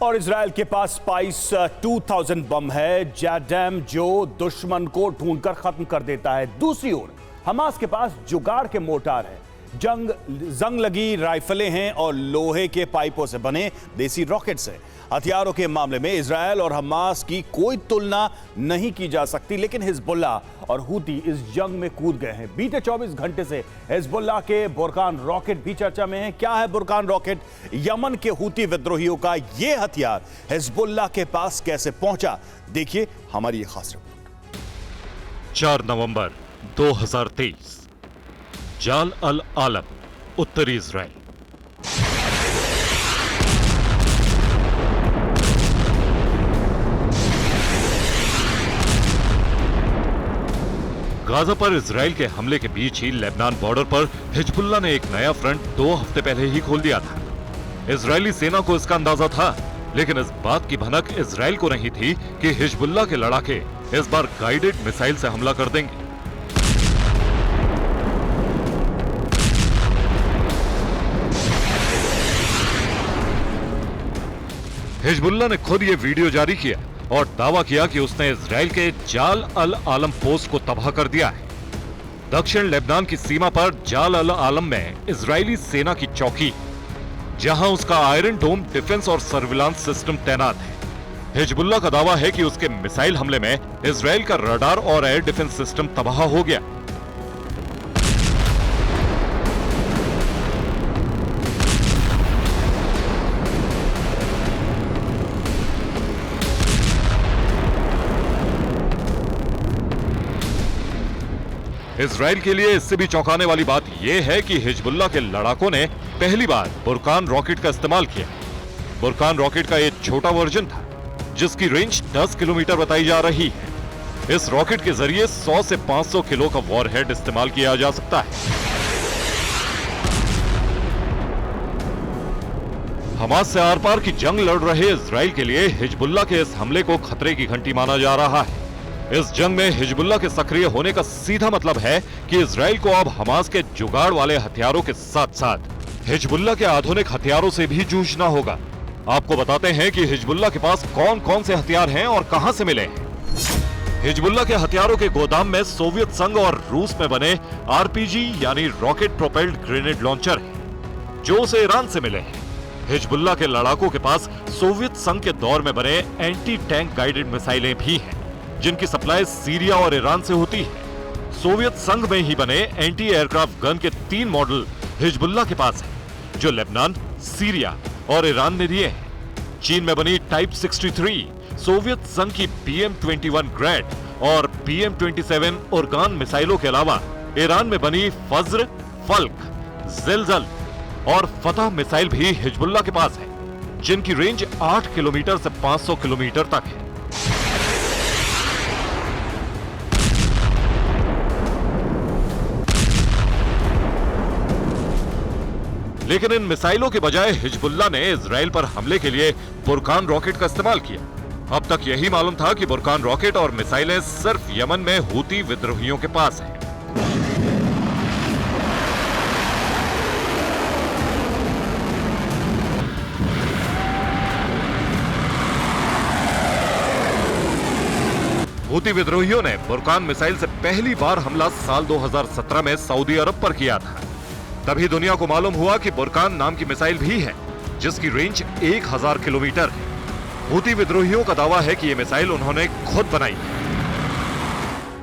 और इजराइल के पास स्पाइस 2000 बम है, जैडम, जो दुश्मन को ढूंढकर खत्म कर देता है। दूसरी ओर हमास के पास जुगाड़ के मोर्टार है, जंग लगी राइफलें हैं और लोहे के पाइपों से बने देसी रॉकेट्स हैं। हथियारों के मामले में इजराइल और हमास की कोई तुलना नहीं की जा सकती, लेकिन हिजबुल्लाह और हूती इस जंग में कूद गए हैं। बीते 24 घंटे से हिजबुल्लाह के बुरकान रॉकेट भी चर्चा में है। क्या है बुरकान रॉकेट? यमन के हूती विद्रोहियों का यह हथियार हिजबुल्लाह के पास कैसे पहुंचा, देखिए हमारी ये खास रिपोर्ट। 4 नवंबर 2023, जाल अल आलम, उत्तरी इजराइल। गाजा पर इजराइल के हमले के बीच ही लेबनान बॉर्डर पर हिजबुल्लाह ने एक नया फ्रंट 2 हफ्ते पहले ही खोल दिया था। इजरायली सेना को इसका अंदाजा था, लेकिन इस बात की भनक इजराइल को नहीं थी कि हिजबुल्लाह के लड़ाके इस बार गाइडेड मिसाइल से हमला कर देंगे। हिजबुल्लाह ने खुद ये वीडियो जारी किया और दावा किया कि उसने इजराइल के जाल अल आलम पोस्ट को तबाह कर दिया है। दक्षिण लेबनान की सीमा पर जाल अल आलम में इजरायली सेना की चौकी, जहां उसका आयरन डोम डिफेंस और सर्विलांस सिस्टम तैनात है। हिजबुल्लाह का दावा है कि उसके मिसाइल हमले में इजराइल का रडार और एयर डिफेंस सिस्टम तबाह हो गया। इजराइल के लिए इससे भी चौंकाने वाली बात यह है कि हिजबुल्लाह के लड़ाकों ने पहली बार बुरकान रॉकेट का इस्तेमाल किया। बुरकान रॉकेट का एक छोटा वर्जन था, जिसकी रेंज 10 किलोमीटर बताई जा रही है। इस रॉकेट के जरिए 100 से 500 किलो का वॉरहेड इस्तेमाल किया जा सकता है। हमास से आर पार की जंग लड़ रहे इजराइल के लिए हिजबुल्लाह के इस हमले को खतरे की घंटी माना जा रहा है। इस जंग में हिजबुल्लाह के सक्रिय होने का सीधा मतलब है कि इजराइल को अब हमास के जुगाड़ वाले हथियारों के साथ साथ हिजबुल्लाह के आधुनिक हथियारों से भी जूझना होगा। आपको बताते हैं कि हिजबुल्लाह के पास कौन कौन से हथियार हैं और कहां से मिले हैं। हिजबुल्लाह के हथियारों के गोदाम में सोवियत संघ और रूस में बने आरपीजी यानी रॉकेट प्रोपेल्ड ग्रेनेड लॉन्चर है, जो उसे ईरान से मिले हैं। हिजबुल्लाह के लड़ाकों के पास सोवियत संघ के दौर में बने एंटी टैंक गाइडेड मिसाइलें भी हैं, जिनकी सप्लाई सीरिया और ईरान से होती है। सोवियत संघ में ही बने एंटी एयरक्राफ्ट गन के 3 मॉडल हिजबुल्लाह के पास हैं, जो लेबनान, सीरिया और ईरान ने दिए हैं। चीन में बनी टाइप 63, सोवियत संघ की PM-21 ग्रैड और PM-27 उर्गान मिसाइलों के अलावा ईरान में बनी फज्र, फल्क, ज़िलज़ल और फतह मिसाइल भी हिजबुल्लाह के पास है, जिनकी रेंज 8 किलोमीटर से 500 किलोमीटर तक है। लेकिन इन मिसाइलों के बजाय हिजबुल्लाह ने इजराइल पर हमले के लिए बुरकान रॉकेट का इस्तेमाल किया। अब तक यही मालूम था कि बुरकान रॉकेट और मिसाइलें सिर्फ यमन में हूती विद्रोहियों के पास हैं। हूती विद्रोहियों ने बुरकान मिसाइल से पहली बार हमला साल 2017 में सऊदी अरब पर किया था। तभी दुनिया को मालूम हुआ कि बुरकान नाम की मिसाइल भी है, जिसकी रेंज 1000 किलोमीटर है। हूती विद्रोहियों का दावा है कि ये मिसाइल उन्होंने खुद बनाई है।